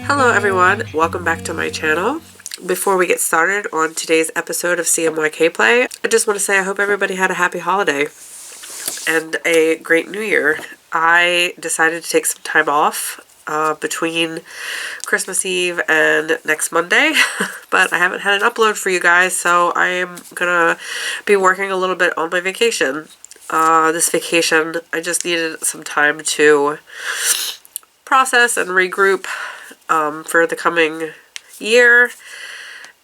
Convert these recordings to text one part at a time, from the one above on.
Hello everyone, welcome back to my channel. Before we get started on today's episode of CMYK Play, I just want to say I hope everybody had a happy holiday and a great new year. I decided to take some time off between Christmas Eve and next Monday, but I haven't had an upload for you guys, so I am gonna be working a little bit on my vacation. This vacation, I just needed some time to process and regroup for the coming year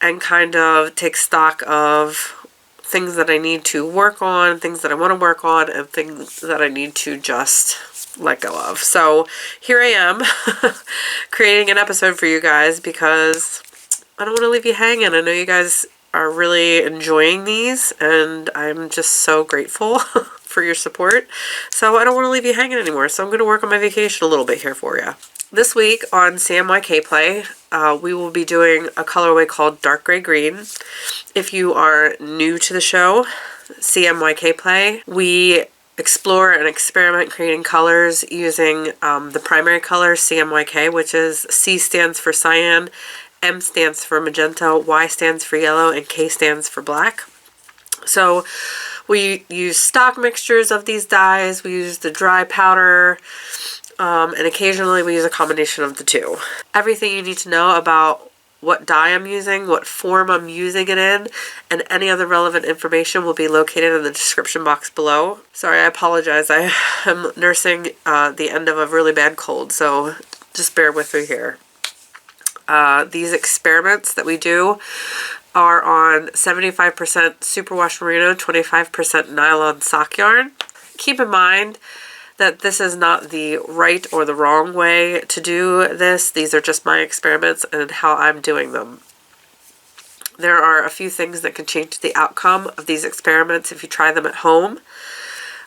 and kind of take stock of things that I need to work on, things that I want to work on, and things that I need to just let go of. So here I am creating an episode for you guys because I don't want to leave you hanging. I know you guys are really enjoying these and I'm just so grateful for your support. So I don't want to leave you hanging anymore. So I'm going to work on my vacation a little bit here for you. This week on CMYK Play, we will be doing a colorway called Dark Gray Green. If you are new to the show, CMYK Play, we explore and experiment creating colors using the primary color CMYK, which is C stands for cyan, M stands for magenta, Y stands for yellow, and K stands for black. So we use stock mixtures of these dyes, we use the dry powder, and occasionally we use a combination of the two. Everything you need to know about what dye I'm using, what form I'm using it in, and any other relevant information will be located in the description box below. Sorry, I apologize. I am nursing the end of a really bad cold, so just bear with me here. These experiments that we do are on 75% superwash merino, 25% nylon sock yarn. Keep in mind that this is not the right or the wrong way to do this. These are just my experiments and how I'm doing them. There are a few things that can change the outcome of these experiments if you try them at home.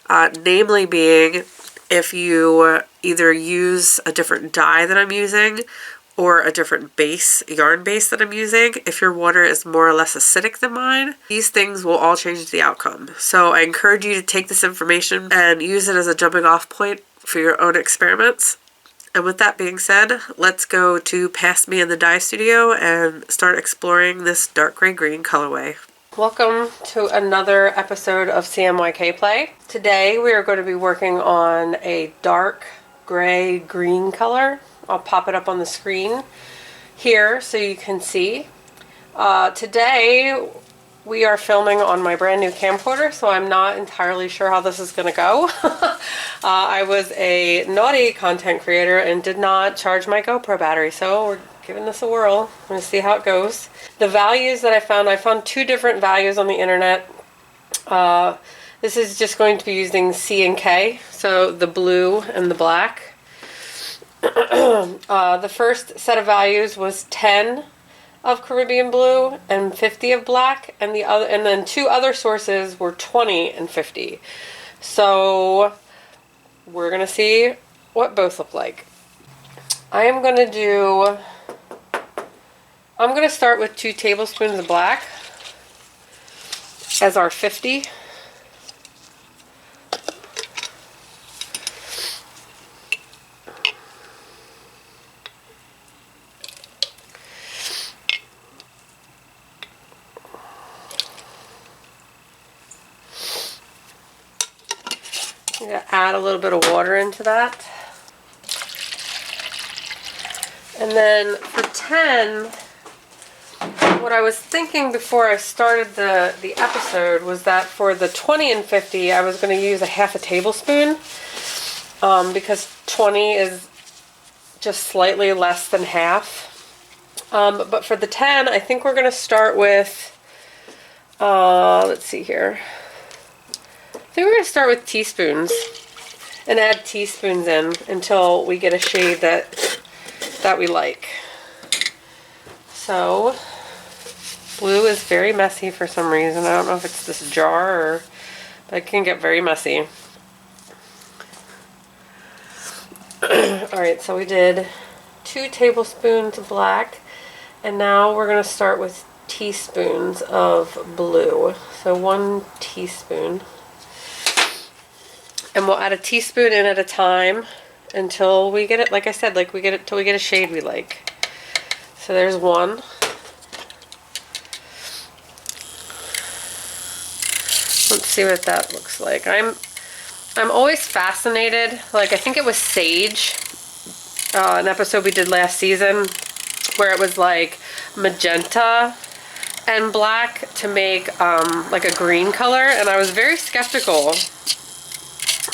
Namely being if you either use a different dye that I'm using or a different base, yarn base that I'm using. If your water is more or less acidic than mine, these things will all change the outcome. So I encourage you to take this information and use it as a jumping off point for your own experiments. And with that being said, let's go to past me in the dye studio and start exploring this dark gray green colorway. Welcome to another episode of CMYK Play. Today we are going to be working on a dark gray green color. I'll pop it up on the screen here so you can see. Today we are filming on my brand new camcorder, so I'm not entirely sure how this is going to go. I was a naughty content creator and did not charge my GoPro battery, so we're giving this a whirl. I'm going to see how it goes. The values that I found two different values on the internet. This is just going to be using C and K, so the blue and the black. The first set of values was 10 of Caribbean blue and 50 of black, and then two other sources were 20 and 50. So we're gonna see what both look like. I'm gonna start with 2 tablespoons of black as our 50. I'm going to add a little bit of water into that. And then for 10, what I was thinking before I started the episode was that for the 20 and 50, I was going to use a half a tablespoon because 20 is just slightly less than half. But for the 10, I think we're going to start with, let's see here. I think we're going to start with teaspoons and add teaspoons in until we get a shade that we like. So, blue is very messy for some reason. I don't know if it's this jar but it can get very messy. Alright, so we did 2 tablespoons of black, and now we're going to start with teaspoons of blue. So 1 teaspoon. And we'll add a teaspoon in at a time until we get it, like I said, till we get a shade we like. So there's one. Let's see what that looks like. I'm always fascinated. Like, I think it was Sage, an episode we did last season, where it was like magenta and black to make like a green color, and I was very skeptical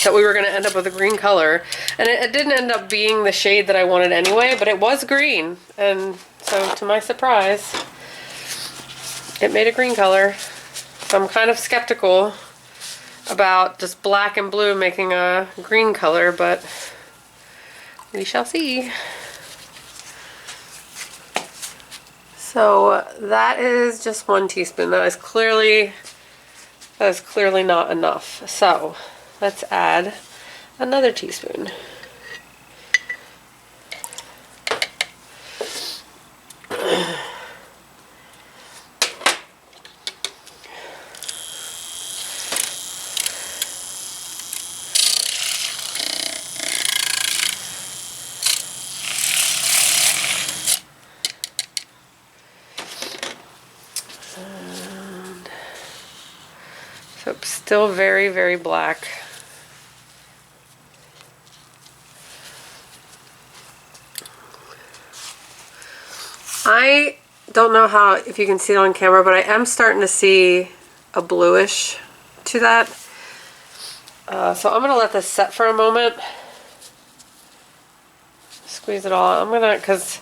that we were going to end up with a green color, and it didn't end up being the shade that I wanted anyway, but it was green, and so to my surprise it made a green color. So I'm kind of skeptical about just black and blue making a green color, but we shall see. So that is just 1 teaspoon. That is clearly not enough. So let's add another teaspoon. So it's still very, very black. I don't know if you can see it on camera, but I am starting to see a bluish to that. So I'm going to let this set for a moment. Squeeze it all. I'm going to, because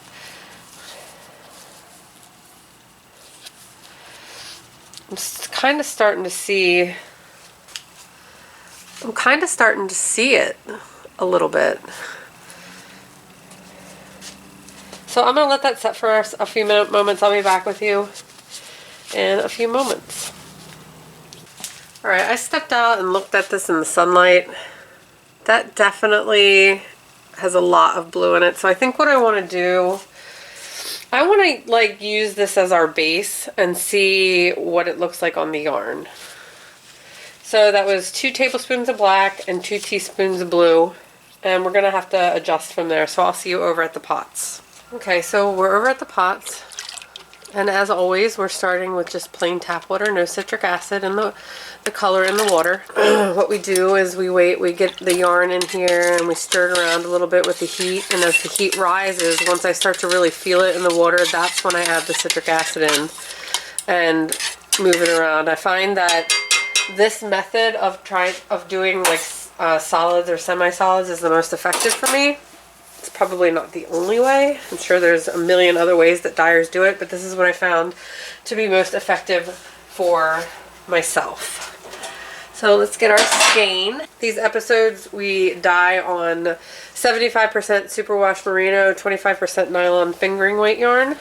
I'm kind of starting to see it a little bit. So I'm going to let that set for a few moments. I'll be back with you in a few moments. Alright, I stepped out and looked at this in the sunlight. That definitely has a lot of blue in it. So I think what I want to do, I want to like use this as our base and see what it looks like on the yarn. So that was 2 tablespoons of black and 2 teaspoons of blue. And we're going to have to adjust from there. So I'll see you over at the pots. Okay, so we're over at the pots, and as always we're starting with just plain tap water, no citric acid in the color in the water. What we do is we get the yarn in here and we stir it around a little bit with the heat, and as the heat rises, once I start to really feel it in the water, that's when I add the citric acid in and move it around. I find that this method of doing like solids or semi-solids is the most effective for me. It's probably not the only way. I'm sure there's a million other ways that dyers do it, but this is what I found to be most effective for myself. So let's get our skein. These episodes we dye on 75% superwash merino, 25% nylon fingering weight yarn.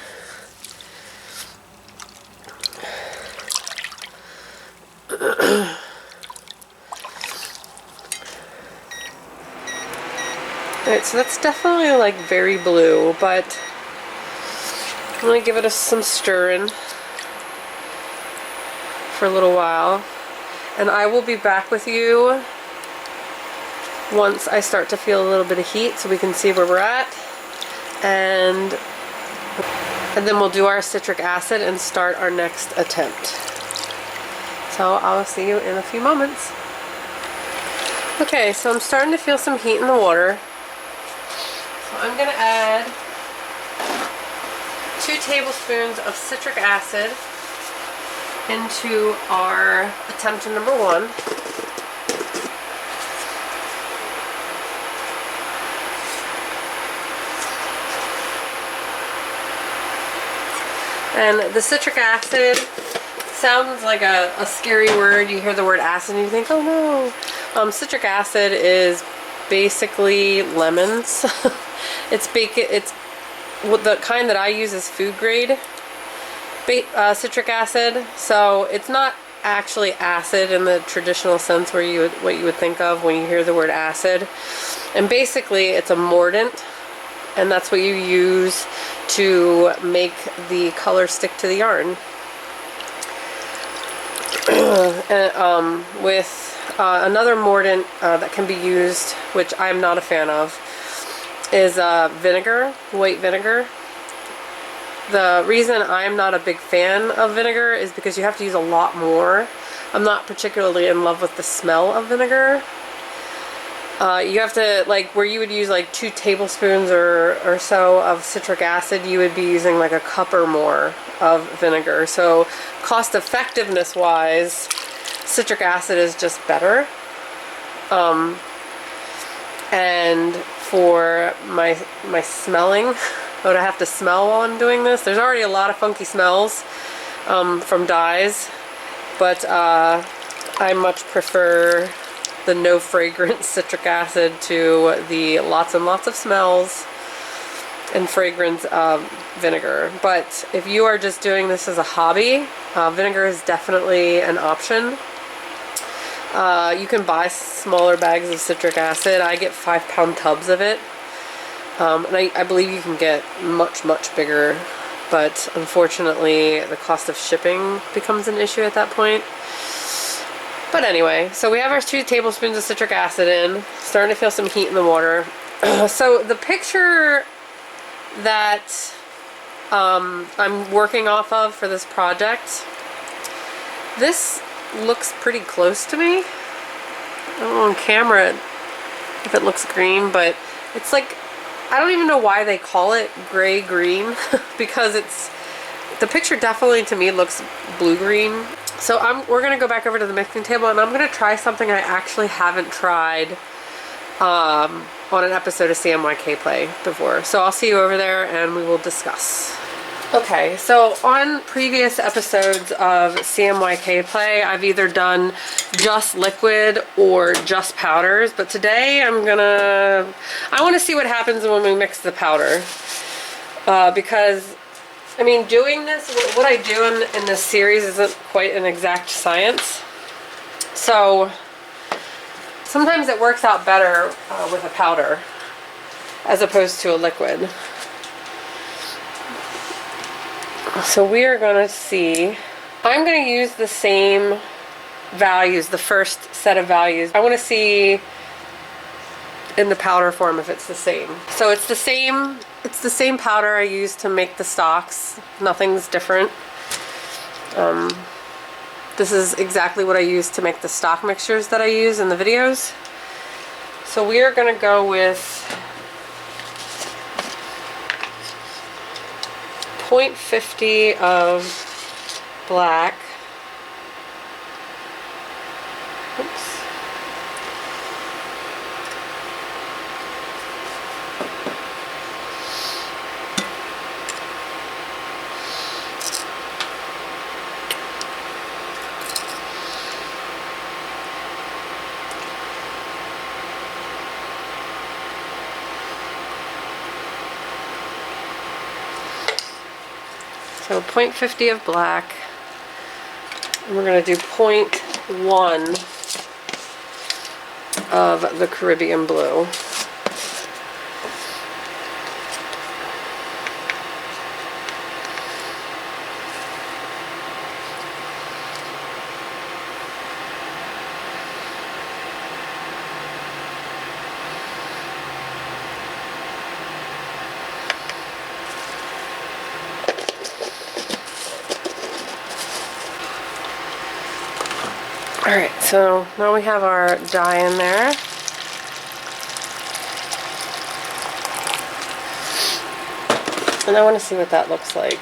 Alright, so that's definitely like very blue, but I'm going to give it some stirring for a little while. And I will be back with you once I start to feel a little bit of heat so we can see where we're at. And then we'll do our citric acid and start our next attempt. So I'll see you in a few moments. Okay, so I'm starting to feel some heat in the water. So I'm going to add 2 tablespoons of citric acid into our attempt number 1. And the citric acid sounds like a scary word. You hear the word acid and you think, oh no. Citric acid is basically lemons. It's the kind that I use is food grade citric acid, so it's not actually acid in the traditional sense what you would think of when you hear the word acid. And basically it's a mordant, and that's what you use to make the color stick to the yarn. With another mordant that can be used, which I'm not a fan of, is vinegar, white vinegar. The reason I'm not a big fan of vinegar is because you have to use a lot more. I'm not particularly in love with the smell of vinegar. You have to, like, where you would use like 2 tablespoons or so of citric acid, you would be using like a cup or more of vinegar. So cost effectiveness wise, citric acid is just better. And for my smelling, what I have to smell while I'm doing this, there's already a lot of funky smells from dyes, but I much prefer the no fragrance citric acid to the lots and lots of smells and fragrance vinegar. But if you are just doing this as a hobby, vinegar is definitely an option. You can buy smaller bags of citric acid. I get 5-pound tubs of it. And I believe you can get much, much bigger, but unfortunately the cost of shipping becomes an issue at that point. But anyway, so we have our 2 tablespoons of citric acid in, starting to feel some heat in the water. So the picture that I'm working off of for this project, this looks pretty close to me. I don't know on camera if it looks green, but it's like, I don't even know why they call it gray-green because the picture definitely to me looks blue-green. So we're gonna go back over to the mixing table and I'm gonna try something I actually haven't tried on an episode of CMYK Play before. So I'll see you over there and we will discuss. Okay, so on previous episodes of CMYK Play, I've either done just liquid or just powders, but today I want to see what happens when we mix the powder. Because, I mean, doing this, what I do in this series isn't quite an exact science. So, sometimes it works out better with a powder as opposed to a liquid. So we are going to see, I'm going to use the same values, the first set of values. I want to see in the powder form if it's the same. So it's the same powder I use to make the stocks. Nothing's different. This is exactly what I use to make the stock mixtures that I use in the videos. So we are going to go with 0.50 of black. Oops. So 0.50 of black, and we're going to do 0.1 of the Caribbean blue. Alright, so now we have our dye in there. And I want to see what that looks like.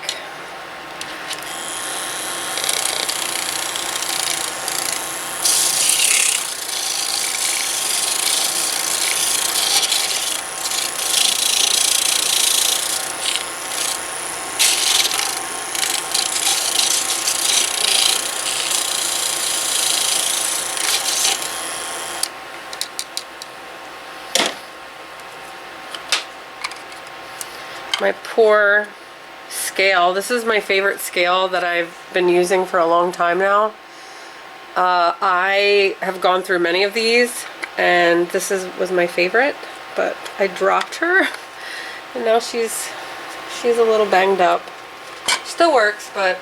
My pour scale. This is my favorite scale that I've been using for a long time now. I have gone through many of these, and this was my favorite, but I dropped her, and now she's a little banged up. Still works, but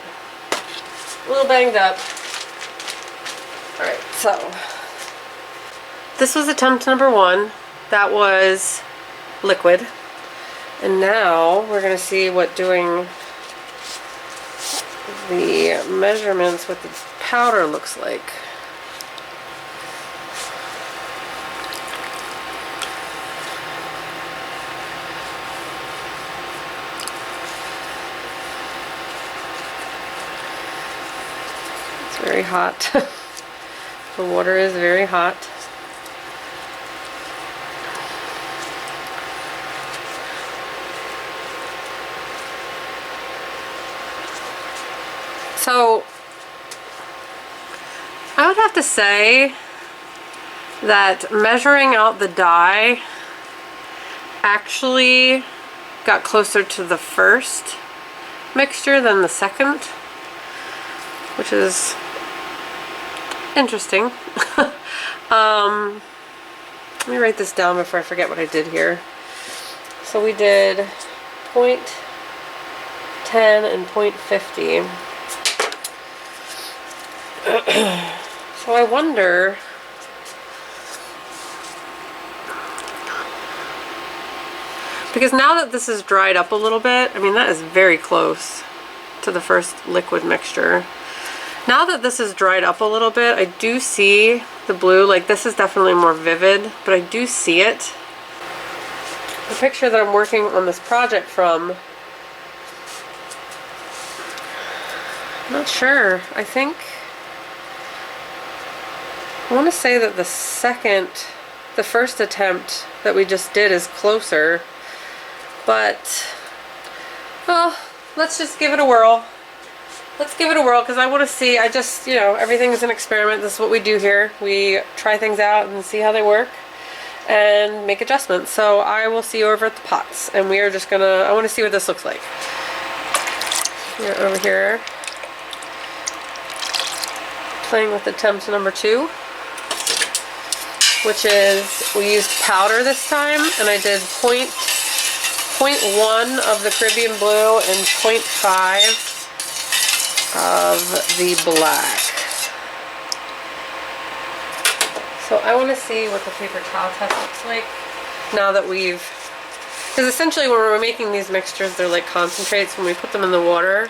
a little banged up. All right, so this was attempt number 1. That was liquid. And now we're going to see what doing the measurements, what the powder looks like. It's very hot. The water is very hot. So I would have to say that measuring out the dye actually got closer to the first mixture than the second, which is interesting. Let me write this down before I forget what I did here. So we did 0.10 and 0.50. So I wonder, because now that this is dried up a little bit, I mean that is very close to the first liquid mixture. Now that this is dried up a little bit, I do see the blue. Like, this is definitely more vivid, but I do see it. The picture that I'm working on this project from, I'm not sure. I think I want to say that the first attempt that we just did is closer, but, well, let's just give it a whirl. Let's give it a whirl, because I want to see, you know, everything is an experiment. This is what we do here. We try things out and see how they work and make adjustments. So I will see you over at the pots, and we are just gonna, I want to see what this looks like. We're over here playing with the temps number 2. Which is, we used powder this time, and I did 0.1 of the Caribbean Blue and 0.5 of the black. So I want to see what the paper towel test looks like now that we've, because essentially when we're making these mixtures, they're like concentrates. When we put them in the water,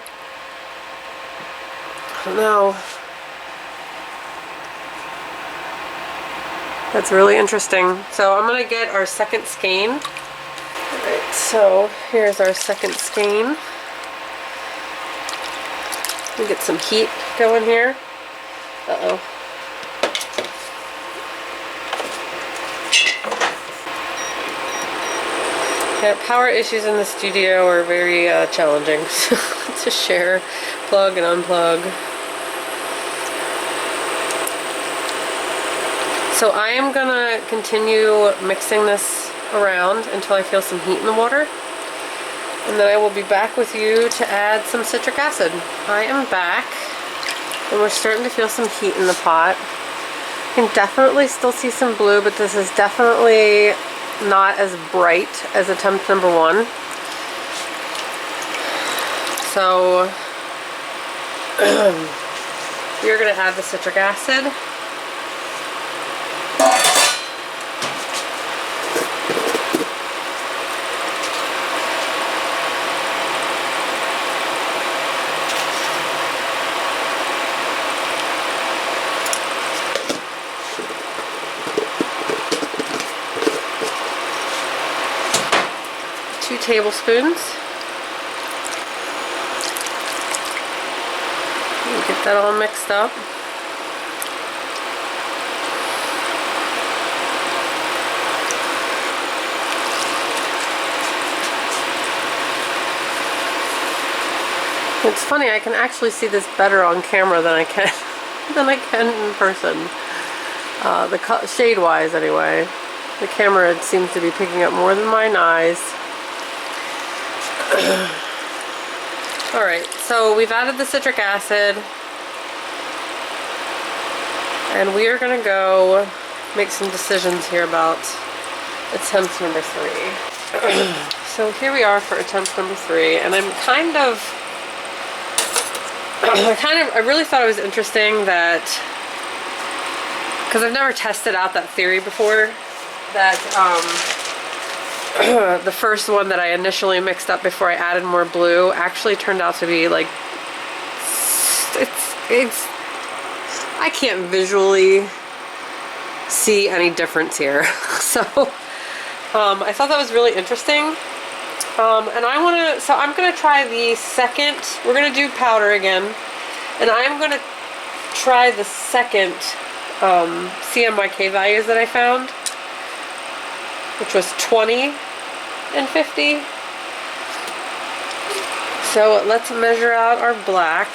I don't know. That's really interesting. So I'm gonna get our second skein. Alright, so here's our second skein. We get some heat going here. Uh-oh. Yeah, power issues in the studio are very challenging to share, plug and unplug. So I am gonna continue mixing this around until I feel some heat in the water. And then I will be back with you to add some citric acid. I am back, and we're starting to feel some heat in the pot. You can definitely still see some blue, but this is definitely not as bright as attempt number 1. So we're gonna add the citric acid. Tablespoons. Get that all mixed up. It's funny, I can actually see this better on camera than I can in person. The shade wise anyway. The camera seems to be picking up more than my eyes. Alright, so we've added the citric acid, and we are going to go make some decisions here about attempt number 3. So here we are for attempt number 3, and I'm I really thought it was interesting that, because I've never tested out that theory before, that the first one that I initially mixed up before I added more blue actually turned out to be like it's I can't visually see any difference here. So I thought that was really interesting. And I'm gonna try the second, we're gonna do powder again, and I'm gonna try the second CMYK values that I found, which was 20 and 50. So let's measure out our black.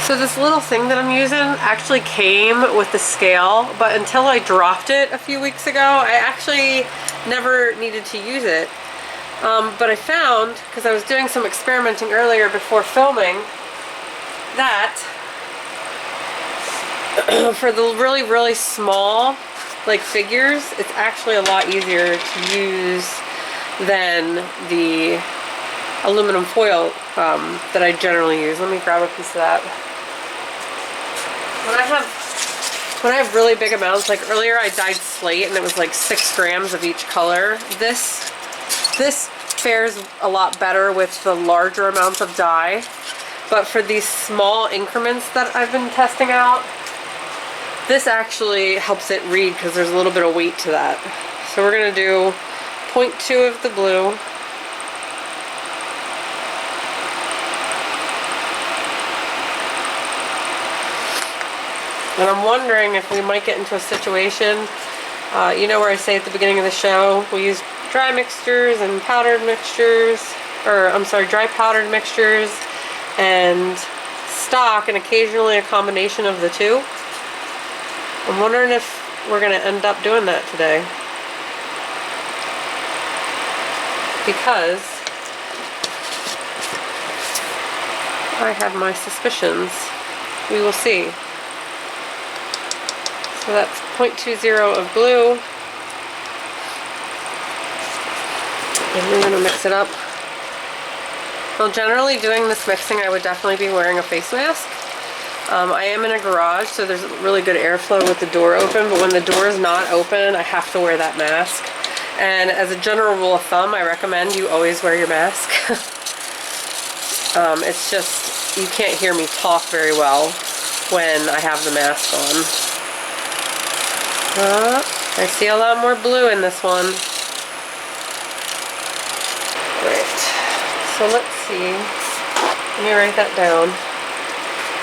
So this little thing that I'm using actually came with the scale, but until I dropped it a few weeks ago, I actually never needed to use it. But I found, because I was doing some experimenting earlier before filming, that for the really, really small like figures, it's actually a lot easier to use than the aluminum foil that I generally use. Let me grab a piece of that. When I have really big amounts, like earlier I dyed slate and it was like 6 grams of each color. This fares a lot better with the larger amounts of dye. But for these small increments that I've been testing out, this actually helps it read because there's a little bit of weight to that. So we're gonna do 0.2 of the blue. And I'm wondering if we might get into a situation, you know, where I say at the beginning of the show, we use dry mixtures and powdered mixtures, or I'm sorry, dry powdered mixtures and stock, and occasionally a combination of the two. I'm wondering if we're going to end up doing that today. Because I have my suspicions. We will see. So that's 0.20 of blue. And we're going to mix it up. Well, generally doing this mixing, I would definitely be wearing a face mask. I am in a garage, so there's really good airflow with the door open, but when the door is not open, I have to wear that mask. And as a general rule of thumb, I recommend you always wear your mask. It's just, you can't hear me talk very well when I have the mask on. I see a lot more blue in this one. Great. So let's see. Let me write that down.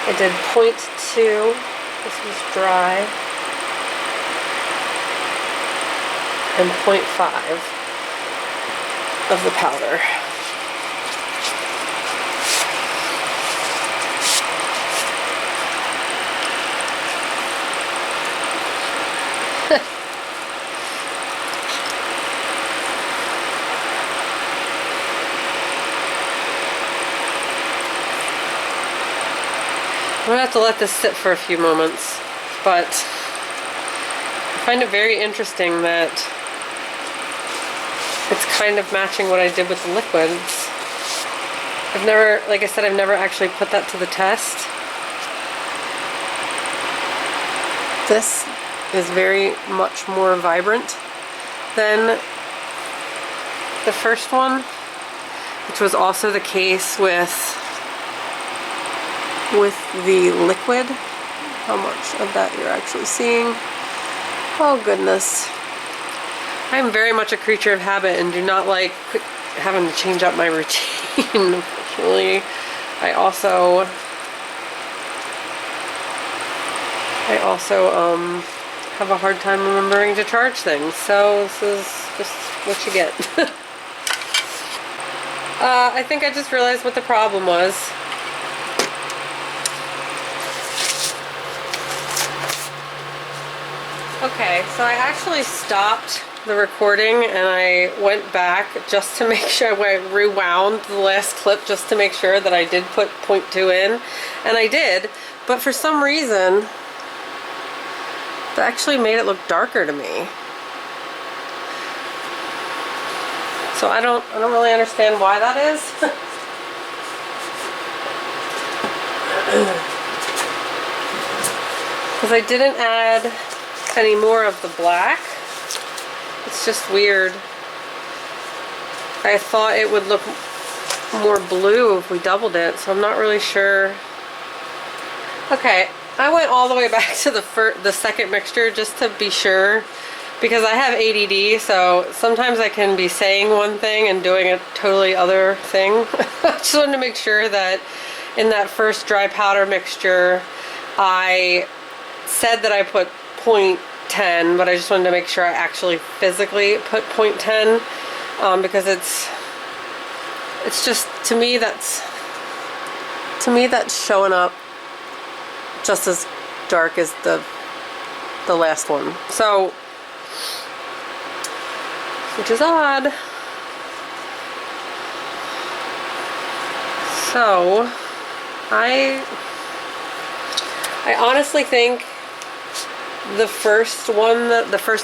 I did 0.2. This was dry. And 0.5 of the powder. I'm going to have to let this sit for a few moments, but I find it very interesting that it's kind of matching what I did with the liquids. I've never, like I said, I've never actually put that to the test. This is very much more vibrant than the first one, which was also the case with the liquid. How much of that you're actually seeing? Oh goodness. I'm very much a creature of habit and do not like having to change up my routine. Unfortunately, I also have a hard time remembering to charge things, so this is just what you get. I think I just realized what the problem was. Okay, so I actually stopped the recording and I went back just to make sure, I rewound the last clip just to make sure that I did put 0.2 in, and I did, but for some reason that actually made it look darker to me. So I don't really understand why that is. Because I didn't add any more of the black. It's just weird. I thought it would look more blue if we doubled it, so I'm not really sure. Okay, I went all the way back to the second mixture just to be sure, because I have ADD, so sometimes I can be saying one thing and doing a totally other thing. I just wanted to make sure that in that first dry powder mixture, I said that I put 0.10, but I just wanted to make sure I actually physically put 0.10, because it's just, to me that's showing up just as dark as the last one. So, which is odd. So, I honestly think the first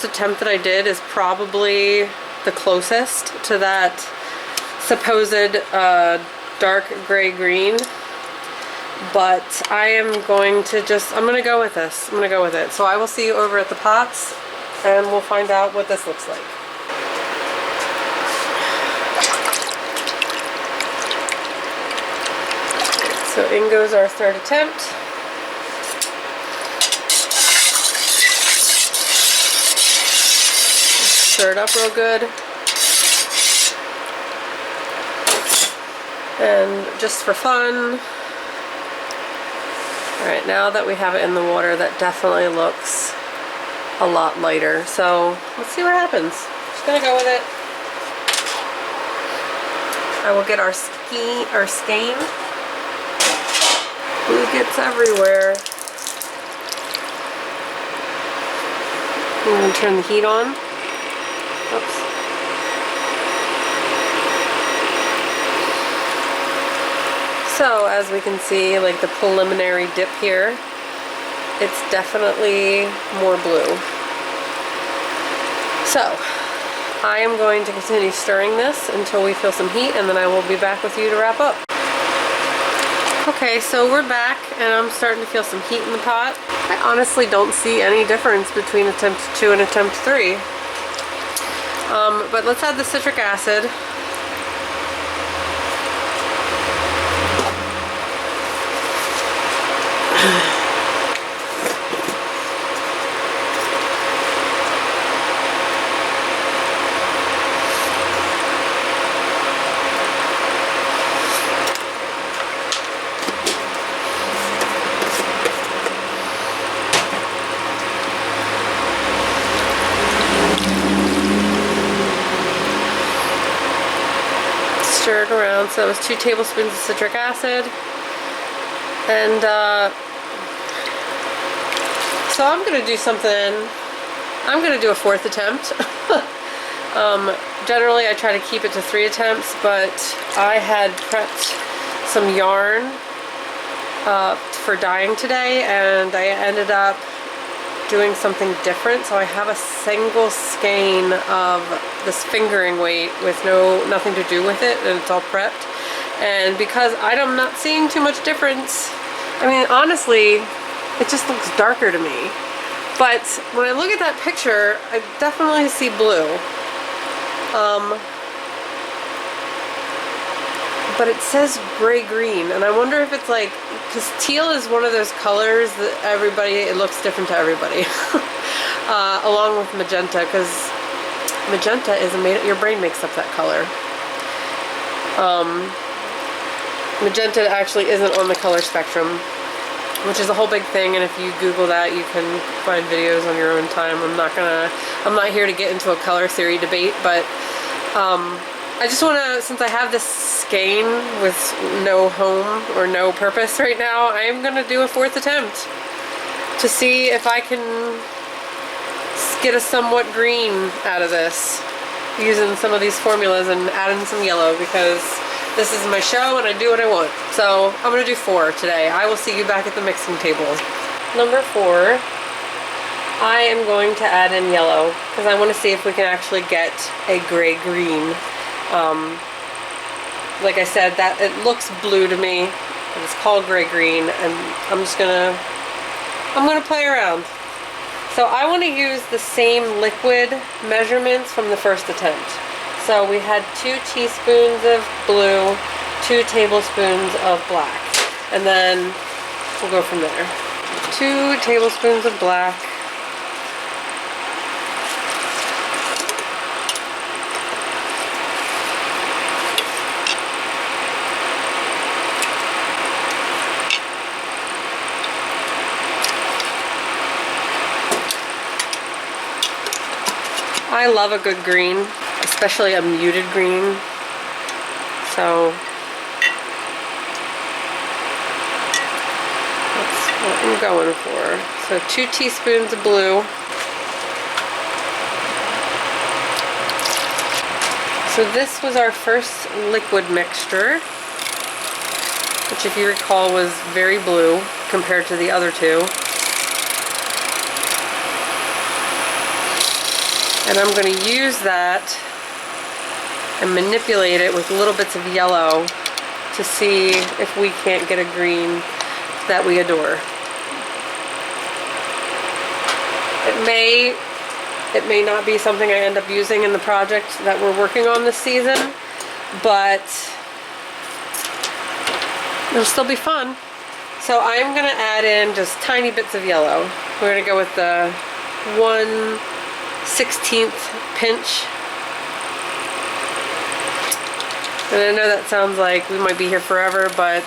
attempt that I did is probably the closest to that supposed dark gray-green. But I am going to I'm going to go with this. I'm going to go with it. So I will see you over at the pots, and we'll find out what this looks like. So in goes our third attempt. Stir it up real good. And just for fun, alright, now that we have it in the water, that definitely looks a lot lighter. So let's see what happens. Just gonna go with it. I will get our skein. Glue gets everywhere. I'm gonna turn the heat on. Oops. So as we can see, like the preliminary dip here, it's definitely more blue. So I am going to continue stirring this until we feel some heat, and then I will be back with you to wrap up. Okay, so we're back, and I'm starting to feel some heat in the pot. I honestly don't see any difference between attempt 2 and attempt 3. But let's add the citric acid. Stir it around. So that was 2 tablespoons of citric acid, and so I'm gonna do something. I'm gonna do a 4th attempt. Generally I try to keep it to 3 attempts, but I had prepped some yarn for dyeing today, and I ended up doing something different. So I have a single skein of this fingering weight with nothing to do with it, and it's all prepped. And because I'm not seeing too much difference, I mean, honestly, it just looks darker to me. But when I look at that picture, I definitely see blue. But it says gray-green, and I wonder if it's like, because teal is one of those colors that it looks different to everybody. Along with magenta, because magenta is your brain makes up that color. Magenta actually isn't on the color spectrum, which is a whole big thing, and if you Google that, you can find videos on your own time. I'm not here to get into a color theory debate, but I just want to, since I have this skein with no home or no purpose right now, I am going to do a 4th attempt to see if I can get a somewhat green out of this using some of these formulas and adding some yellow, because this is my show and I do what I want. So I'm going to do 4 today. I will see you back at the mixing table. Number 4, I am going to add in yellow, because I want to see if we can actually get a gray-green Like I said, that it looks blue to me, and it's called gray-green, and I'm gonna play around. So I want to use the same liquid measurements from the first attempt. So we had 2 teaspoons of blue, 2 tablespoons of black, and then we'll go from there. 2 tablespoons of black. I love a good green, especially a muted green. So that's what I'm going for. So 2 teaspoons of blue. So this was our first liquid mixture, which if you recall was very blue compared to the other 2. And I'm going to use that and manipulate it with little bits of yellow to see if we can't get a green that we adore. It may not be something I end up using in the project that we're working on this season, but it'll still be fun. So I'm going to add in just tiny bits of yellow. We're going to go with the 1/16 pinch. And I know that sounds like we might be here forever, but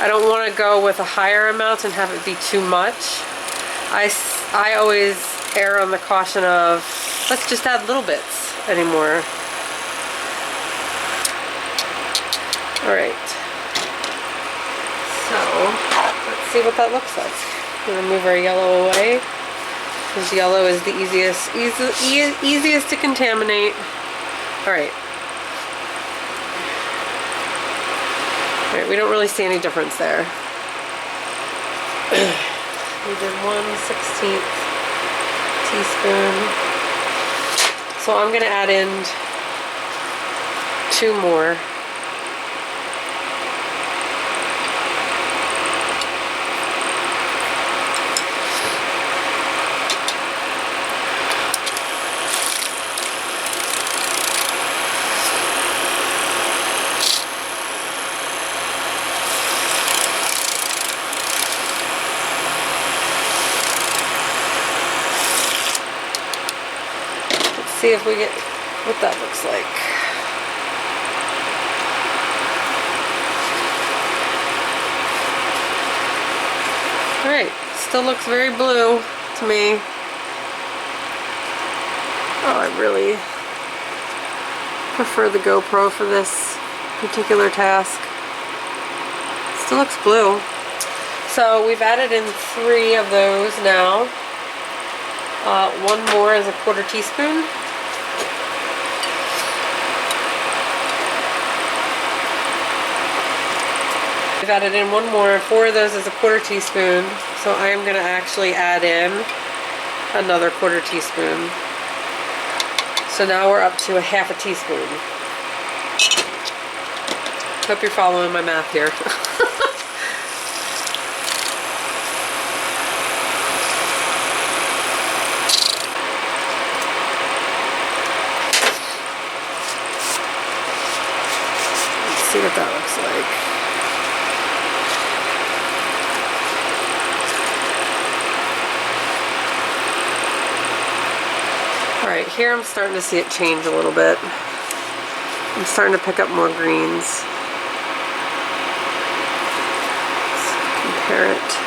I don't want to go with a higher amount and have it be too much. I always err on the caution of let's just add little bits anymore. Alright. So let's see what that looks like. We're going to move our yellow away, because yellow is the easiest to contaminate. Alright. Alright, we don't really see any difference there. We did 1/16 teaspoon. So I'm going to add in 2 more. See if we get what that looks like. Alright, still looks very blue to me. Oh, I really prefer the GoPro for this particular task. Still looks blue. So we've added in 3 of those now. 1 more is a 1/4 teaspoon. I've added in 1 more, 4 of those is a 1/4 teaspoon, so I am going to actually add in another 1/4 teaspoon. So now we're up to a 1/2 teaspoon. Hope you're following my math here. Let's see what that looks like. Alright, here I'm starting to see it change a little bit. I'm starting to pick up more greens. Let's compare it.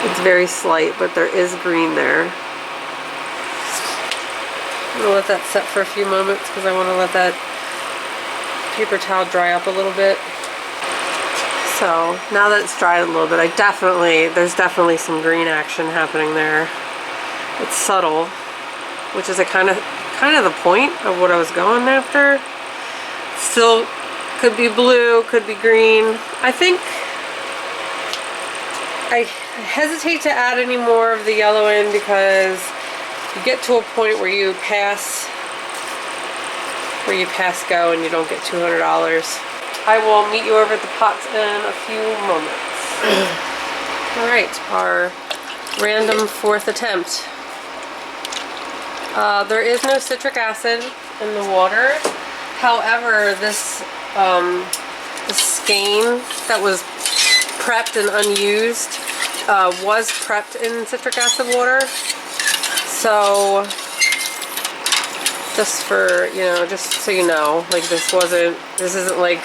It's very slight, but there is green there. I'm going to let that set for a few moments because I want to let that paper towel dry up a little bit. So, now that it's dried a little bit, there's definitely some green action happening there. It's subtle, which is a kind of the point of what I was going after. Still could be blue, could be green. I think I hesitate to add any more of the yellow in because you get to a point where you pass where you pass go and you don't get $200. I will meet you over at the pots in a few moments. Alright, our random fourth attempt. There is no citric acid in the water. However, this the skein that was prepped and unused was prepped in citric acid water. So just for, you know, just so you know, like this isn't like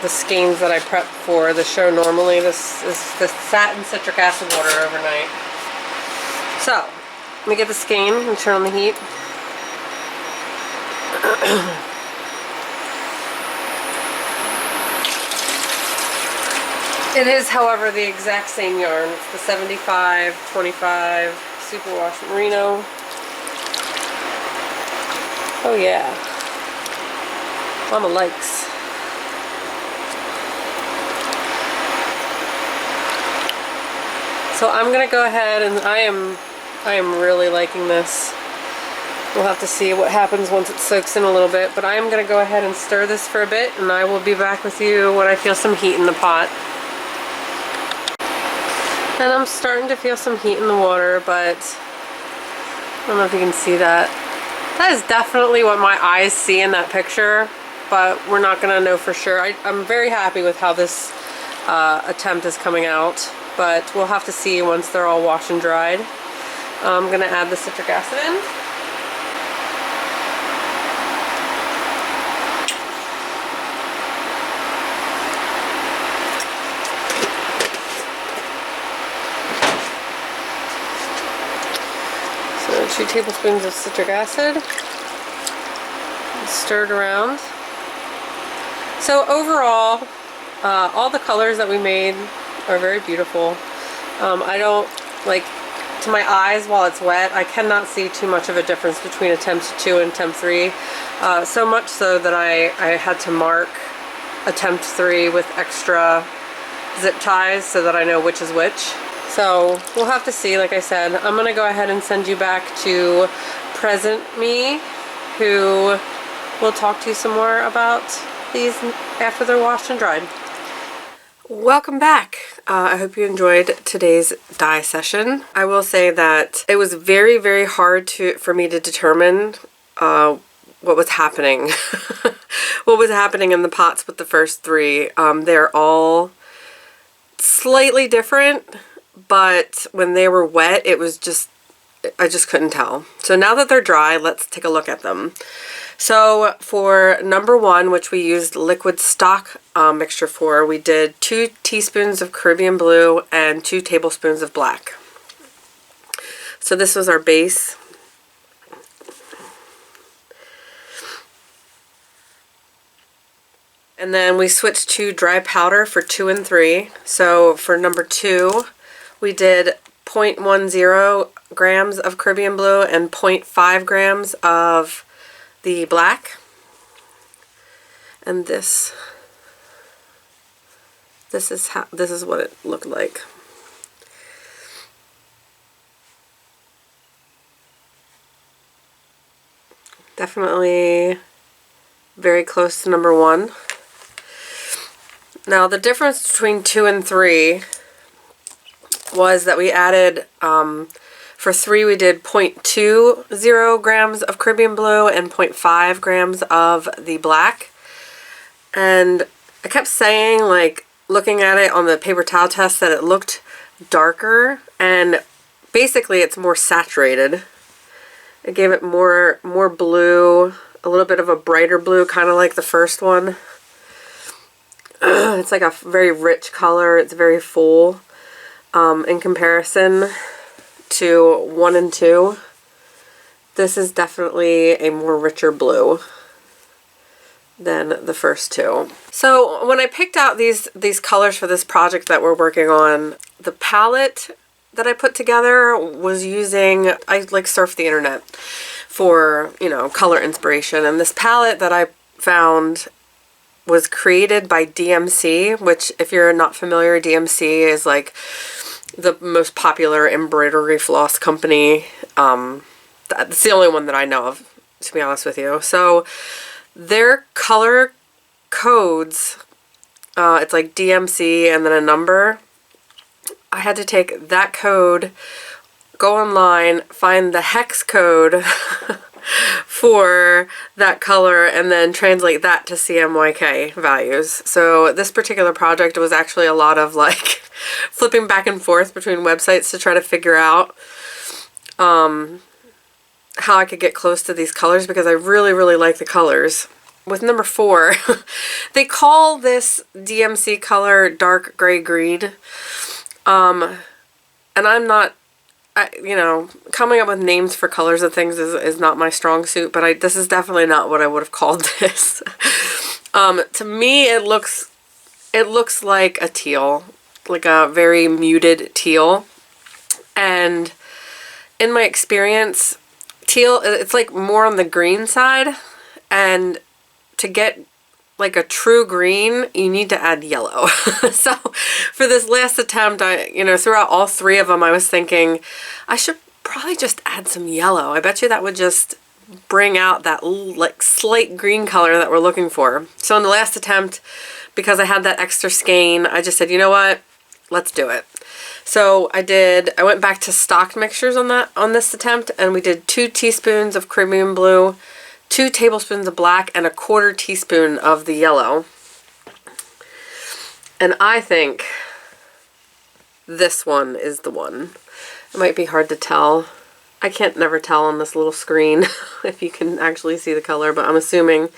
the skeins that I prep for the show normally. This sat in citric acid water overnight. So, let me get the skein and turn on the heat. It is, however, the exact same yarn. It's the 75-25 Superwash Merino. Oh yeah. Mama likes. So I'm gonna go ahead and I am really liking this. We'll have to see what happens once it soaks in a little bit, but I am gonna go ahead and stir this for a bit, and I will be back with you when I feel some heat in the pot. And I'm starting to feel some heat in the water, but I don't know if you can see that. That is definitely what my eyes see in that picture, but we're not gonna know for sure. I'm very happy with how this attempt is coming out, but we'll have to see once they're all washed and dried. I'm gonna add the citric acid in. So 2 tablespoons of citric acid. Stir it around. So overall, all the colors that we made are very beautiful. I don't, like, to my eyes while it's wet, I cannot see too much of a difference between attempt 2 and attempt 3. So much so that I had to mark attempt 3 with extra zip ties so that I know which is which. So we'll have to see. Like I said, I'm gonna go ahead and send you back to Present Me, who will talk to you some more about these after they're washed and dried. Welcome back. I hope you enjoyed today's dye session. I will say that it was very, very hard for me to determine what was happening. What was happening in the pots with the first 3. They're all slightly different, but when they were wet, it was just, I just couldn't tell. So now that they're dry, let's take a look at them. So for number 1, which we used liquid stock mixture for, we did 2 teaspoons of Caribbean blue and 2 tablespoons of black. So this was our base. And then we switched to dry powder for 2 and 3. So for number 2, we did 0.10 grams of Caribbean blue and 0.5 grams of the black. And this is what it looked like. Definitely very close to number 1. Now the difference between 2 and 3 was that we added, for 3 we did 0.20 grams of Caribbean blue and 0.5 grams of the black. And I kept saying, like, looking at it on the paper towel test, that it looked darker, and basically it's more saturated. It gave it more blue, a little bit of a brighter blue, kind of like the first one. It's like a very rich color. It's very full. In comparison to 1 and 2, this is definitely a more richer blue than the first 2. So when I picked out these colors for this project that we're working on, the palette that I put together was using, I like surfed the internet for, you know, color inspiration, and this palette that I found was created by DMC, which, if you're not familiar, DMC is like the most popular embroidery floss company. That's the only one that I know of, to be honest with you. So Their color codes, it's like DMC and then a number. I had to take that code, go online, find the hex code for that color, and then translate that to CMYK values. So this particular project was actually a lot of like flipping back and forth between websites to try to figure out how I could get close to these colors, because I really, really like the colors. With number 4, they call this DMC color dark gray green. And I'm not, you know, coming up with names for colors of things is not my strong suit, but this is definitely not what I would have called this. To me, it looks like a teal, like a very muted teal. And in my experience, teal, it's like more on the green side, and to get like a true green, you need to add yellow. So for this last attempt, throughout all 3 of them, I was thinking I should probably just add some yellow. I bet you that would just bring out that like slight green color that we're looking for. So in the last attempt, because I had that extra skein, I just said, you know what, let's do it. So I went back to stock mixtures on this attempt, and we did 2 teaspoons of cadmium blue, 2 tablespoons of black, and 1/4 teaspoon of the yellow. And I think this one is the one. It might be hard to tell. I can't never tell on this little screen if you can actually see the color, but I'm assuming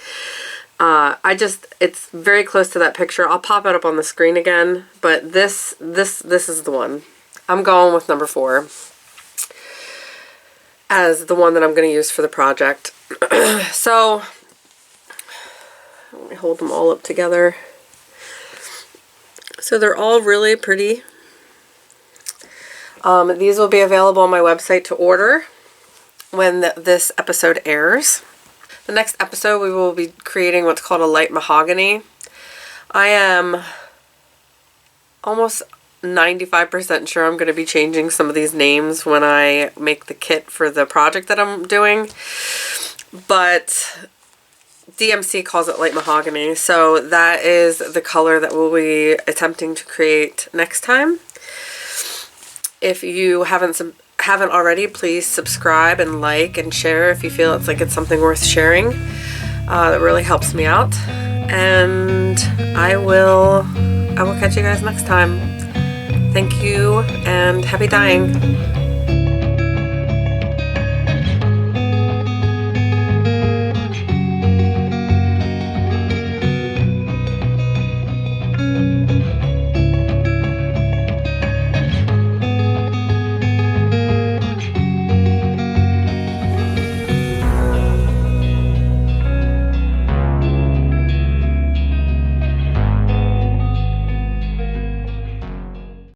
it's very close to that picture. I'll pop it up on the screen again, but this is the one. I'm going with number 4 as the one that I'm going to use for the project. So let me hold them all up together. So they're all really pretty. These will be available on my website to order when this episode airs. The next episode, we will be creating what's called a light mahogany. I am almost 95% sure I'm going to be changing some of these names when I make the kit for the project that I'm doing. But DMC calls it light mahogany, so that is the color that we'll be attempting to create next time. If you haven't already, please subscribe and like and share if you feel it's something worth sharing. That really helps me out. And I will catch you guys next time. Thank you, and happy dyeing.